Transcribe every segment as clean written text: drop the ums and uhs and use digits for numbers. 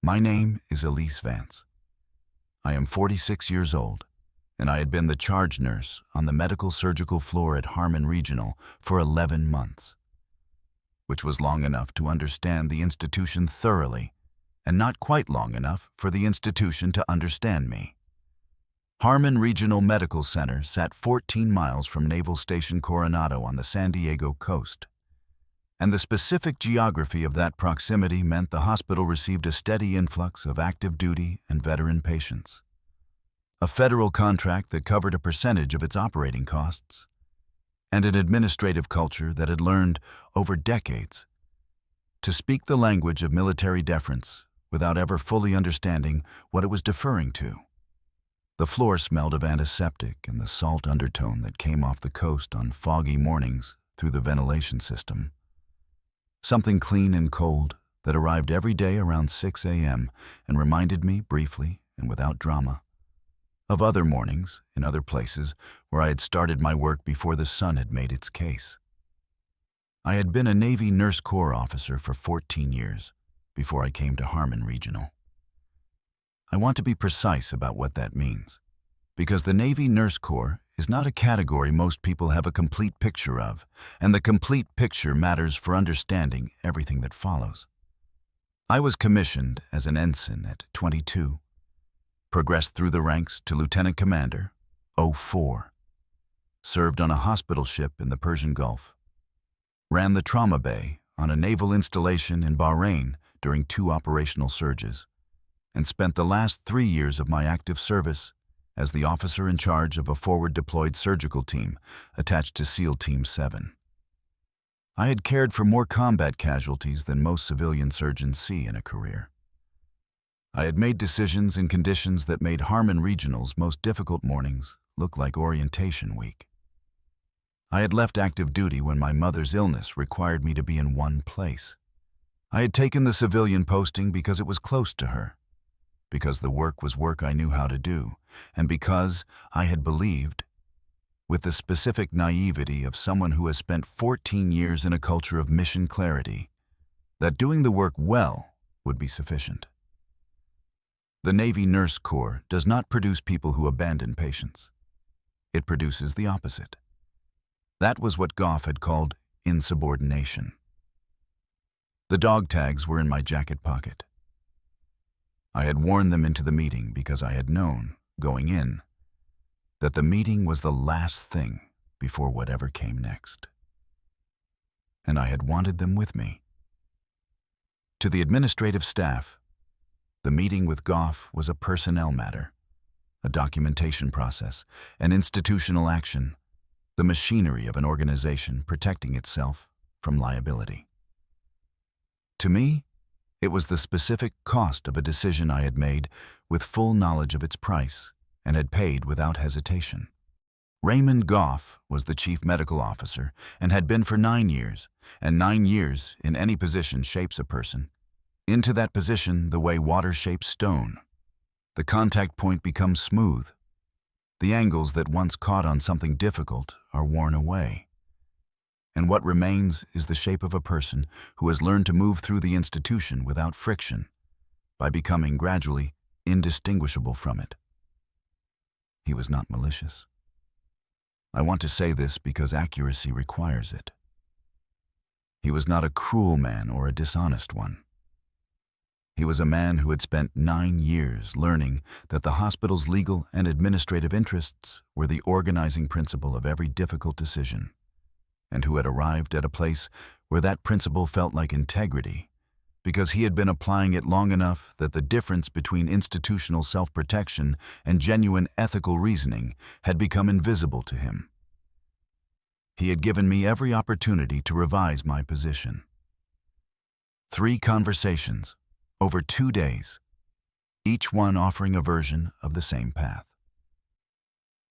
My name is Elise Vance. I am 46 years old, and I had been the charge nurse on the medical surgical floor at Harmon Regional for 11 months, which was long enough to understand the institution thoroughly, and not quite long enough for the institution to understand me. Harmon Regional Medical Center sat 14 miles from Naval Station Coronado on the San Diego coast, and the specific geography of that proximity meant the hospital received a steady influx of active duty and veteran patients. A federal contract that covered a percentage of its operating costs, and an administrative culture that had learned, over decades, to speak the language of military deference without ever fully understanding what it was deferring to. The floor smelled of antiseptic and the salt undertone that came off the coast on foggy mornings through the ventilation system. Something clean and cold that arrived every day around 6 a.m. and reminded me, briefly and without drama, of other mornings in other places where I had started my work before the sun had made its case. I had been a Navy Nurse Corps officer for 14 years before I came to Harmon Regional. I want to be precise about what that means, because the Navy Nurse Corps is not a category most people have a complete picture of, and the complete picture matters for understanding everything that follows. I was commissioned as an ensign at 22, progressed through the ranks to lieutenant commander, 04, served on a hospital ship in the Persian Gulf, ran the trauma bay on a naval installation in Bahrain during 2 operational surges, and spent the last 3 years of my active service as the officer in charge of a forward-deployed surgical team attached to SEAL Team 7. I had cared for more combat casualties than most civilian surgeons see in a career. I had made decisions in conditions that made Harmon Regional's most difficult mornings look like orientation week. I had left active duty when my mother's illness required me to be in one place. I had taken the civilian posting because it was close to her, because the work was work I knew how to do, and because I had believed, with the specific naivety of someone who has spent 14 years in a culture of mission clarity, that doing the work well would be sufficient. The Navy Nurse Corps does not produce people who abandon patients. It produces the opposite. That was what Goff had called insubordination. The dog tags were in my jacket pocket. I had worn them into the meeting because I had known, going in, that the meeting was the last thing before whatever came next. And I had wanted them with me. To the administrative staff, the meeting with Goff was a personnel matter, a documentation process, an institutional action, the machinery of an organization protecting itself from liability. To me, it was the specific cost of a decision I had made with full knowledge of its price and had paid without hesitation. Raymond Goff was the chief medical officer and had been for 9 years, and 9 years in any position shapes a person. Into that position the way water shapes stone. The contact point becomes smooth. The angles that once caught on something difficult are worn away. And what remains is the shape of a person who has learned to move through the institution without friction, by becoming gradually indistinguishable from it. He was not malicious. I want to say this because accuracy requires it. He was not a cruel man or a dishonest one. He was a man who had spent 9 years learning that the hospital's legal and administrative interests were the organizing principle of every difficult decision, and who had arrived at a place where that principle felt like integrity, because he had been applying it long enough that the difference between institutional self-protection and genuine ethical reasoning had become invisible to him. He had given me every opportunity to revise my position. 3 conversations, over 2 days, each one offering a version of the same path.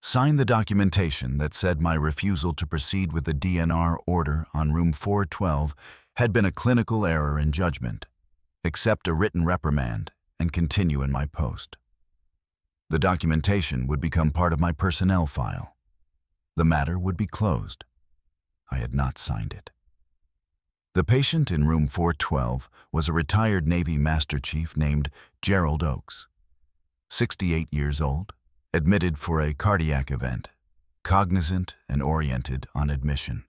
Signed the documentation that said my refusal to proceed with the DNR order on room 412 had been a clinical error in judgment, accept a written reprimand, and continue in my post. The documentation would become part of my personnel file. The matter would be closed. I had not signed it. The patient in room 412 was a retired Navy Master Chief named Gerald Oakes, 68 years old, admitted for a cardiac event, cognizant and oriented on admission,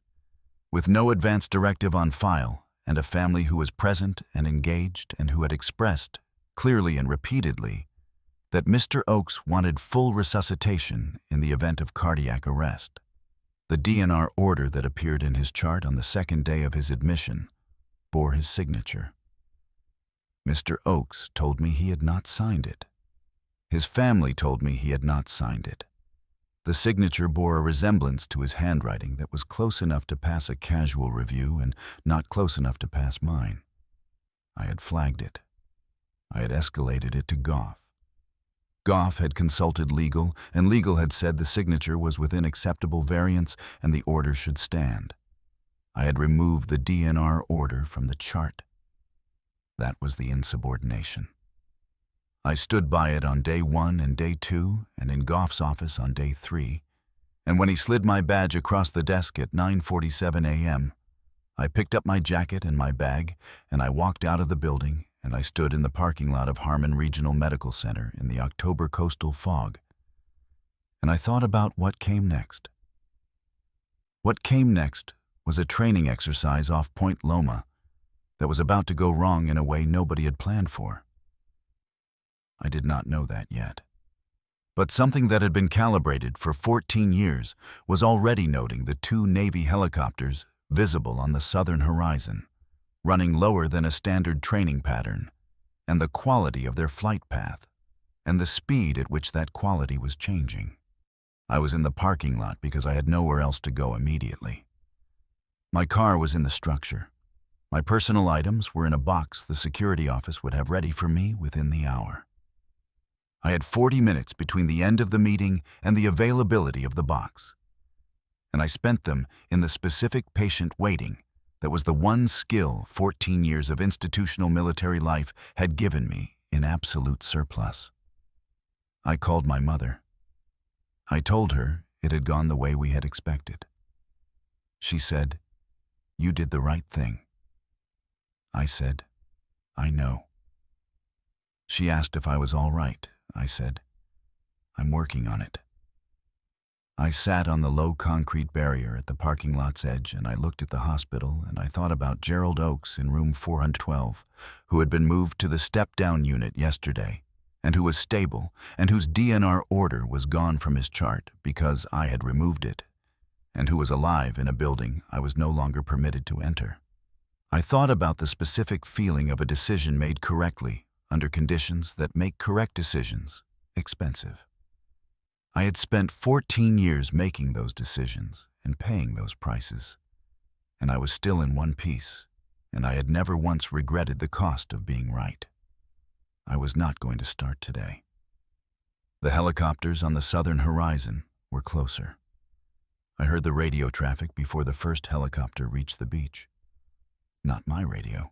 with no advance directive on file, and a family who was present and engaged and who had expressed, clearly and repeatedly, that Mr. Oakes wanted full resuscitation in the event of cardiac arrest. The DNR order that appeared in his chart on the second day of his admission bore his signature. Mr. Oakes told me he had not signed it. His family told me he had not signed it. The signature bore a resemblance to his handwriting that was close enough to pass a casual review and not close enough to pass mine. I had flagged it. I had escalated it to Goff. Goff had consulted legal, and legal had said the signature was within acceptable variance and the order should stand. I had removed the DNR order from the chart. That was the insubordination. I stood by it on day 1 and day 2, and in Goff's office on day 3, and when he slid my badge across the desk at 9:47 a.m., I picked up my jacket and my bag, and I walked out of the building, and I stood in the parking lot of Harmon Regional Medical Center in the October coastal fog. And I thought about what came next. What came next was a training exercise off Point Loma that was about to go wrong in a way nobody had planned for. I did not know that yet. But something that had been calibrated for 14 years was already noting the 2 Navy helicopters visible on the southern horizon, running lower than a standard training pattern, and the quality of their flight path, and the speed at which that quality was changing. I was in the parking lot because I had nowhere else to go immediately. My car was in the structure. My personal items were in a box the security office would have ready for me within the hour. I had 40 minutes between the end of the meeting and the availability of the box, and I spent them in the specific patient waiting that was the one skill 14 years of institutional military life had given me in absolute surplus. I called my mother. I told her it had gone the way we had expected. She said, "You did the right thing." I said, "I know." She asked if I was all right. I said, "I'm working on it." I sat on the low concrete barrier at the parking lot's edge, and I looked at the hospital, and I thought about Gerald Oakes in room 412, who had been moved to the step-down unit yesterday, and who was stable, and whose DNR order was gone from his chart because I had removed it, and who was alive in a building I was no longer permitted to enter. I thought about the specific feeling of a decision made correctly under conditions that make correct decisions expensive. I had spent 14 years making those decisions and paying those prices, and I was still in one piece, and I had never once regretted the cost of being right. I was not going to start today. The helicopters on the southern horizon were closer. I heard the radio traffic before the first helicopter reached the beach. Not my radio.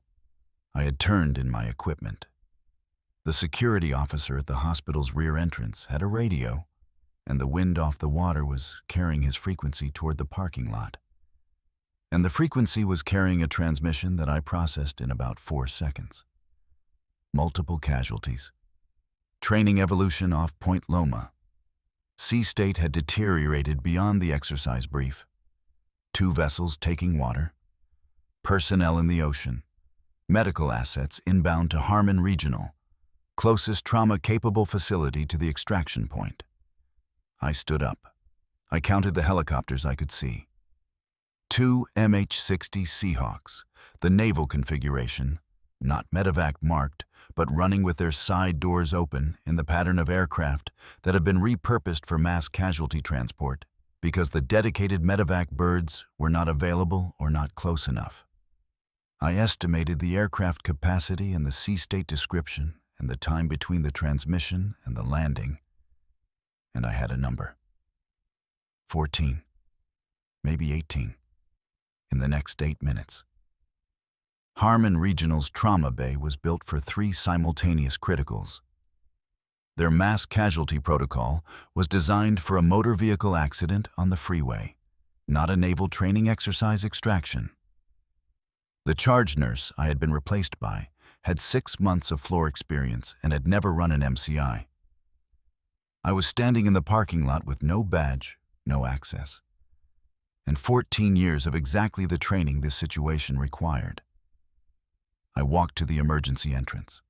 I had turned in my equipment. The security officer at the hospital's rear entrance had a radio, and the wind off the water was carrying his frequency toward the parking lot. And the frequency was carrying a transmission that I processed in about 4 seconds. Multiple casualties. Training evolution off Point Loma. Sea state had deteriorated beyond the exercise brief. 2 vessels taking water. Personnel in the ocean. Medical assets inbound to Harmon Regional, closest trauma-capable facility to the extraction point. I stood up. I counted the helicopters I could see. 2 MH-60 Seahawks, the naval configuration, not medevac marked, but running with their side doors open in the pattern of aircraft that have been repurposed for mass casualty transport because the dedicated medevac birds were not available or not close enough. I estimated the aircraft capacity and the sea state description and the time between the transmission and the landing, and I had a number. 14, maybe 18, in the next 8 minutes. Harmon Regional's trauma bay was built for 3 simultaneous criticals. Their mass casualty protocol was designed for a motor vehicle accident on the freeway, not a naval training exercise extraction. The charge nurse I had been replaced by had 6 months of floor experience and had never run an MCI. I was standing in the parking lot with no badge, no access, and 14 years of exactly the training this situation required. I walked to the emergency entrance.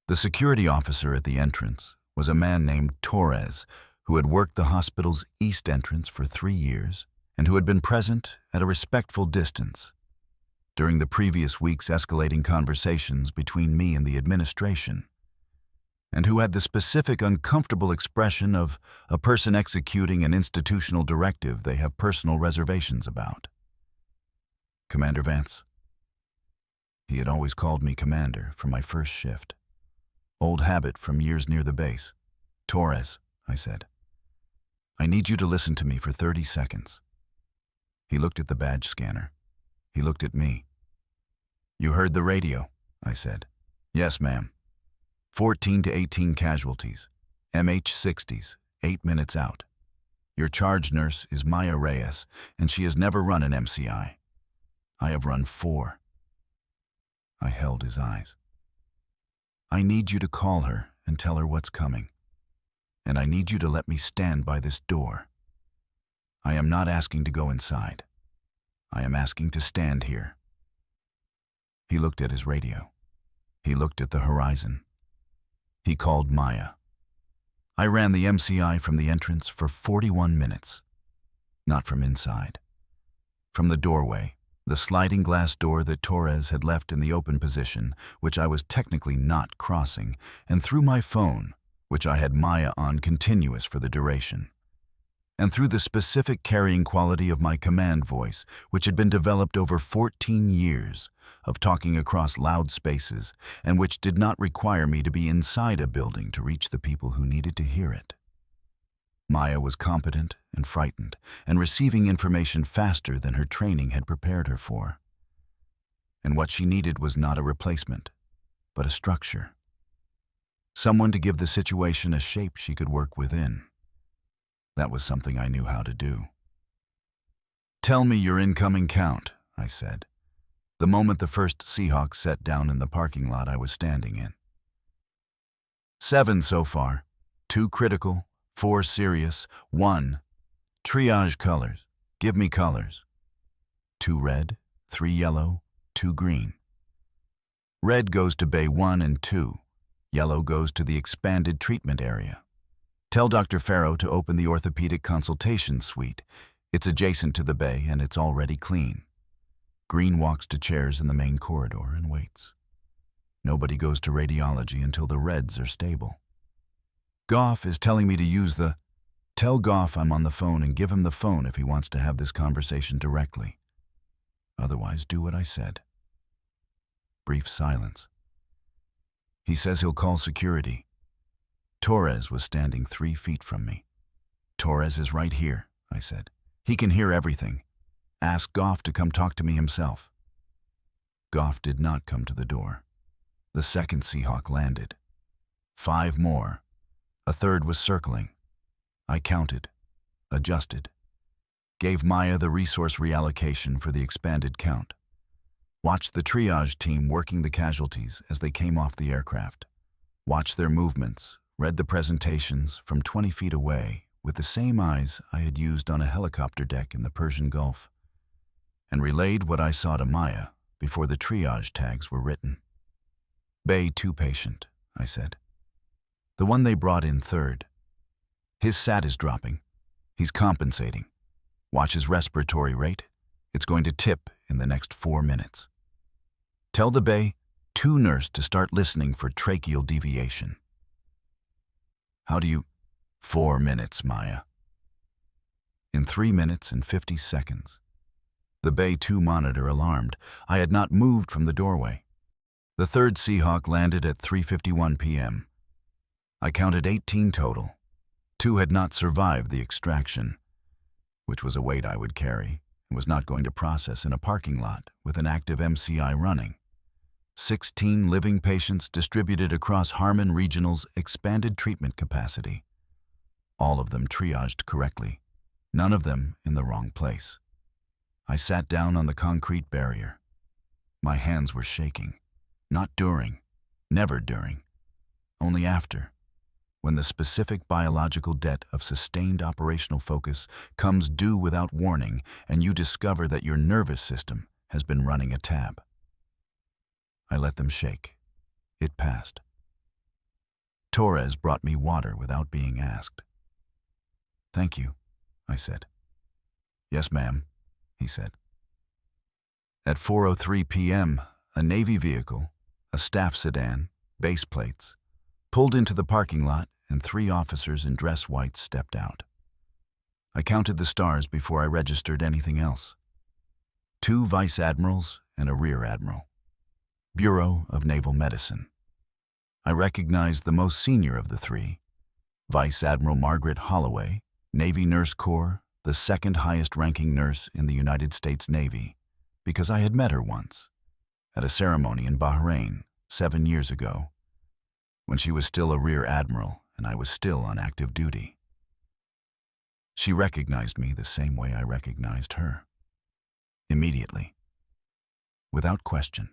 The security officer at the entrance was a man named Torres, who had worked the hospital's east entrance for 3 years and who had been present at a respectful distance during the previous week's escalating conversations between me and the administration, and who had the specific uncomfortable expression of a person executing an institutional directive they have personal reservations about. "Commander Vance." He had always called me Commander for my first shift. Old habit from years near the base. "Torres," I said. "I need you to listen to me for 30 seconds. He looked at the badge scanner. He looked at me. "You heard the radio," I said. "Yes, ma'am. 14 to 18 casualties, MH60s, 8 minutes out. Your charge nurse is Maya Reyes, and she has never run an MCI. I have run 4. I held his eyes. "I need you to call her and tell her what's coming. And I need you to let me stand by this door. I am not asking to go inside. I am asking to stand here." He looked at his radio. He looked at the horizon. He called Maya. I ran the MCI from the entrance for 41 minutes. Not from inside. From the doorway, the sliding glass door that Torres had left in the open position, which I was technically not crossing, and through my phone, which I had Maya on continuous for the duration, and through the specific carrying quality of my command voice, which had been developed over 14 years of talking across loud spaces, and which did not require me to be inside a building to reach the people who needed to hear it. Maya was competent and frightened, and receiving information faster than her training had prepared her for. And what she needed was not a replacement, but a structure. Someone to give the situation a shape she could work within. That was something I knew how to do. "Tell me your incoming count," I said, the moment the first Seahawk set down in the parking lot I was standing in. 7 so far, 2 critical, 4 serious, 1. Triage colors. Give me colors. 2 red, 3 yellow, 2 green. Red goes to Bay 1 and 2. Yellow goes to the expanded treatment area. Tell Dr. Farrow to open the orthopedic consultation suite. It's adjacent to the bay and it's already clean. Green walks to chairs in the main corridor and waits. Nobody goes to radiology until the reds are stable. Goff is telling me to use the... Tell Goff I'm on the phone and give him the phone if he wants to have this conversation directly. Otherwise, do what I said. Brief silence. He says he'll call security. Torres was standing 3 feet from me. "Torres is right here," I said. "He can hear everything. Ask Goff to come talk to me himself." Goff did not come to the door. The second Seahawk landed. 5 more. A third was circling. I counted, adjusted, gave Maya the resource reallocation for the expanded count, watched the triage team working the casualties as they came off the aircraft, watched their movements, read the presentations from 20 feet away with the same eyes I had used on a helicopter deck in the Persian Gulf, and relayed what I saw to Maya before the triage tags were written. "Bay 2 patient," I said. "The one they brought in third. His SAT is dropping. He's compensating. Watch his respiratory rate. It's going to tip in the next 4 minutes. Tell the Bay 2 nurse to start listening for tracheal deviation." "How do you..." 4 minutes, Maya. In 3 minutes and 50 seconds, the Bay 2 monitor alarmed. I had not moved from the doorway. The third Seahawk landed at 3:51 p.m. I counted 18 total. 2 had not survived the extraction, which was a weight I would carry and was not going to process in a parking lot with an active MCI running. 16 living patients distributed across Harmon Regional's expanded treatment capacity. All of them triaged correctly, none of them in the wrong place. I sat down on the concrete barrier. My hands were shaking. Not during, never during, only after, when the specific biological debt of sustained operational focus comes due without warning and you discover that your nervous system has been running a tab. I let them shake. It passed. Torres brought me water without being asked. "Thank you," I said. "Yes, ma'am," he said. At 4:03 p.m., a Navy vehicle, a staff sedan, base plates, pulled into the parking lot and 3 officers in dress whites stepped out. I counted the stars before I registered anything else. 2 vice admirals and a rear admiral. Bureau of Naval Medicine. I recognized the most senior of the 3, Vice Admiral Margaret Holloway, Navy Nurse Corps, the second highest ranking nurse in the United States Navy, because I had met her once, at a ceremony in Bahrain 7 years ago, when she was still a rear admiral and I was still on active duty. She recognized me the same way I recognized her. Immediately. Without question.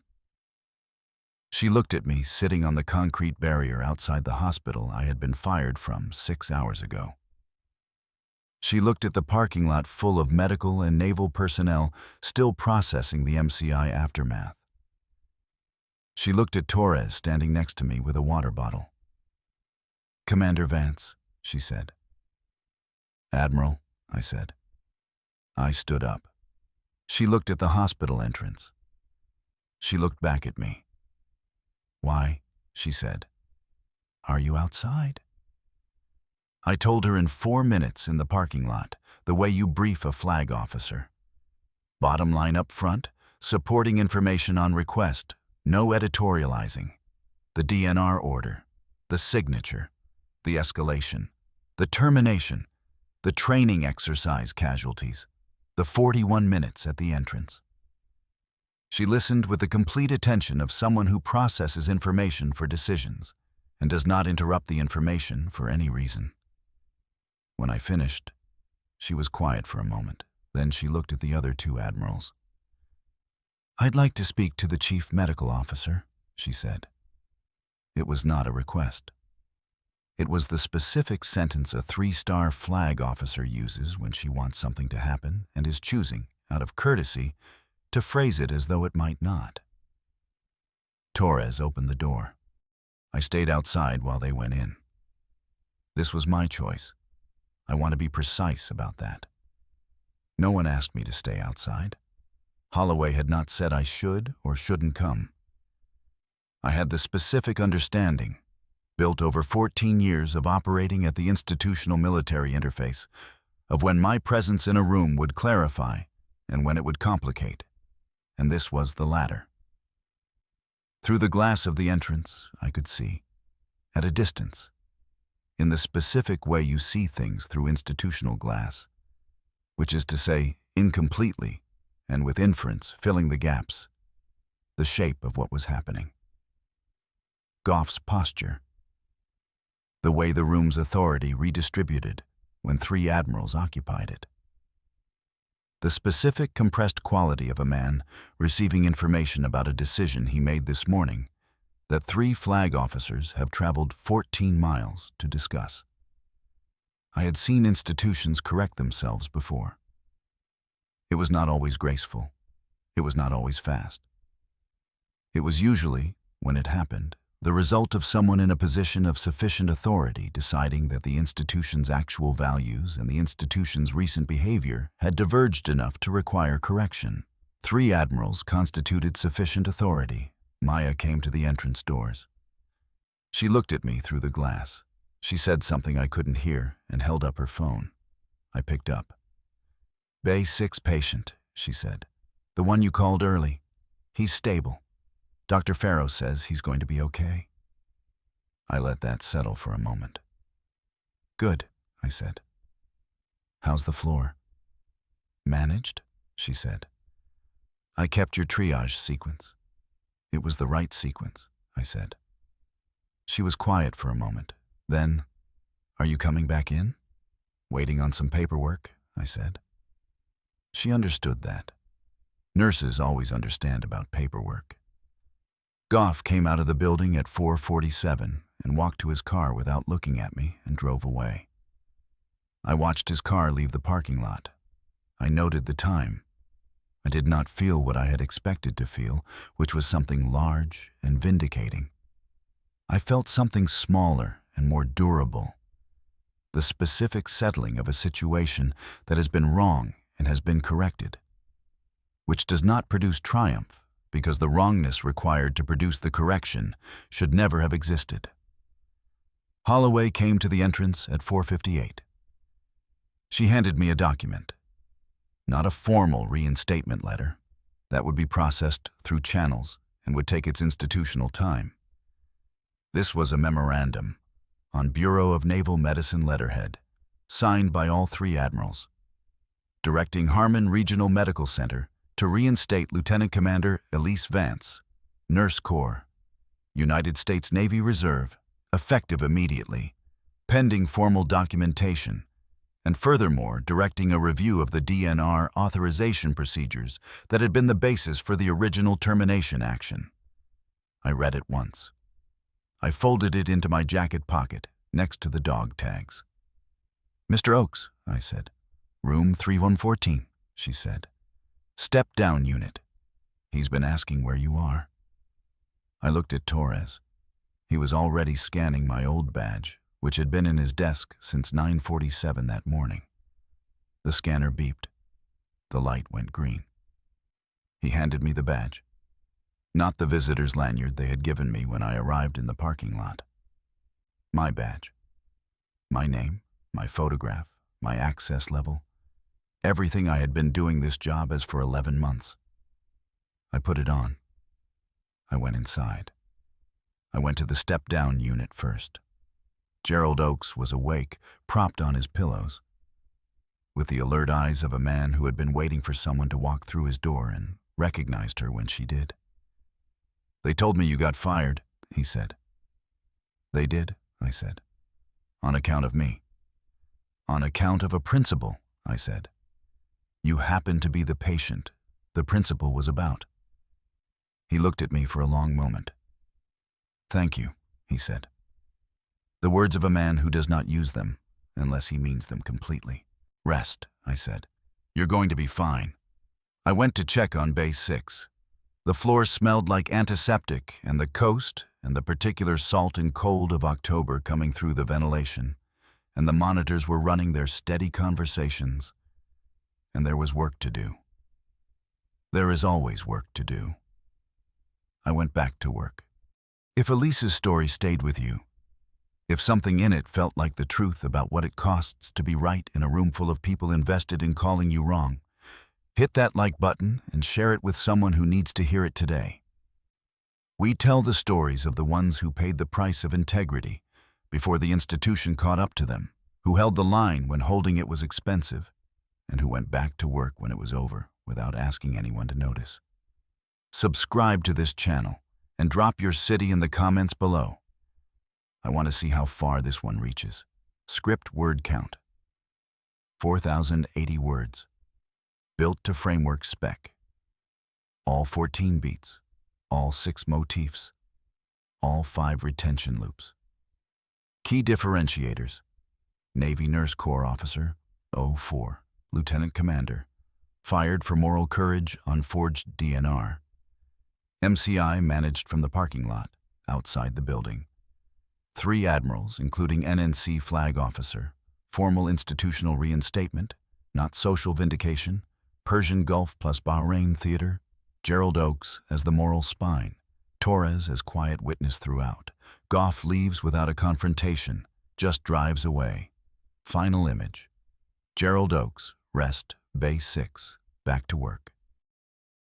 She looked at me sitting on the concrete barrier outside the hospital I had been fired from 6 hours ago. She looked at the parking lot full of medical and naval personnel still processing the MCI aftermath. She looked at Torres standing next to me with a water bottle. "Commander Vance," she said. "Admiral," I said. I stood up. She looked at the hospital entrance. She looked back at me. "Why," she said, "are you outside?" I told her in 4 minutes in the parking lot, the way you brief a flag officer. Bottom line up front, supporting information on request, no editorializing. The DNR order, the signature, the escalation, the termination, the training exercise casualties, the 41 minutes at the entrance. She listened with the complete attention of someone who processes information for decisions and does not interrupt the information for any reason. When I finished, she was quiet for a moment. Then she looked at the other 2 admirals. "I'd like to speak to the chief medical officer," she said. It was not a request. It was the specific sentence a 3-star flag officer uses when she wants something to happen and is choosing, out of courtesy, to phrase it as though it might not. Torres opened the door. I stayed outside while they went in. This was my choice. I want to be precise about that. No one asked me to stay outside. Holloway had not said I should or shouldn't come. I had the specific understanding, built over 14 years of operating at the institutional military interface, of when my presence in a room would clarify and when it would complicate, and this was the latter. Through the glass of the entrance, I could see, at a distance, in the specific way you see things through institutional glass, which is to say, incompletely, and with inference filling the gaps, the shape of what was happening. Goff's posture, the way the room's authority redistributed when 3 admirals occupied it. The specific compressed quality of a man receiving information about a decision he made this morning that 3 flag officers have traveled 14 miles to discuss. I had seen institutions correct themselves before. It was not always graceful. It was not always fast. It was usually, when it happened, the result of someone in a position of sufficient authority deciding that the institution's actual values and the institution's recent behavior had diverged enough to require correction. 3 admirals constituted sufficient authority. Maya came to the entrance doors. She looked at me through the glass. She said something I couldn't hear and held up her phone. I picked up. "Bay 6 patient," she said. "The one you called early. He's stable. Dr. Farrow says he's going to be okay." I let that settle for a moment. "Good," I said. "How's the floor?" "Managed," she said. "I kept your triage sequence." "It was the right sequence," I said. She was quiet for a moment. Then, "Are you coming back in?" "Waiting on some paperwork," I said. She understood that. Nurses always understand about paperwork. Goff came out of the building at 4:47 and walked to his car without looking at me and drove away. I watched his car leave the parking lot. I noted the time. I did not feel what I had expected to feel, which was something large and vindicating. I felt something smaller and more durable. The specific settling of a situation that has been wrong and has been corrected, which does not produce triumph because the wrongness required to produce the correction should never have existed. Holloway came to the entrance at 4:58. She handed me a document. Not a formal reinstatement letter. That would be processed through channels and would take its institutional time. This was a memorandum on Bureau of Naval Medicine letterhead, signed by all three admirals, directing Harmon Regional Medical Center to reinstate Lieutenant Commander Elise Vance, Nurse Corps, United States Navy Reserve, effective immediately, pending formal documentation, and furthermore directing a review of the DNR authorization procedures that had been the basis for the original termination action. I read it once. I folded it into my jacket pocket next to the dog tags. "Mr. Oakes," I said. "Room 3114, she said. "Step down unit. He's been asking where you are." I looked at Torres. He was already scanning my old badge, which had been in his desk since 9:47 that morning. The scanner beeped. The light went green. He handed me the badge. Not the visitor's lanyard they had given me when I arrived in the parking lot. My badge. My name, my photograph, my access level. Everything I had been doing this job as for 11 months. I put it on. I went inside. I went to the step-down unit first. Gerald Oakes was awake, propped on his pillows, with the alert eyes of a man who had been waiting for someone to walk through his door and recognized her when she did. "They told me you got fired," he said. "They did," I said. "On account of me." "On account of a principal," I said. "You happen to be the patient the principal was about." He looked at me for a long moment. "Thank you," he said. The words of a man who does not use them unless he means them completely. "Rest," I said. "You're going to be fine." I went to check on Bay 6. The floor smelled like antiseptic and the coast and the particular salt and cold of October coming through the ventilation, and the monitors were running their steady conversations, and there was work to do. There is always work to do. I went back to work. If Elise's story stayed with you, if something in it felt like the truth about what it costs to be right in a room full of people invested in calling you wrong, hit that like button and share it with someone who needs to hear it today. We tell the stories of the ones who paid the price of integrity before the institution caught up to them, who held the line when holding it was expensive, and who went back to work when it was over without asking anyone to notice. Subscribe to this channel and drop your city in the comments below. I want to see how far this one reaches. Script word count. 4,080 words. Built to framework spec. All 14 beats. All 6 motifs. All 5 retention loops. Key differentiators. Navy Nurse Corps Officer, 04, Lieutenant Commander. Fired for moral courage on forged DNR. MCI managed from the parking lot, outside the building. 3 admirals, including NNC flag officer. Formal institutional reinstatement, not social vindication. Persian Gulf plus Bahrain theater. Gerald Oakes as the moral spine. Torres as quiet witness throughout. Goff leaves without a confrontation, just drives away. Final image. Gerald Oakes, rest, Bay 6, back to work.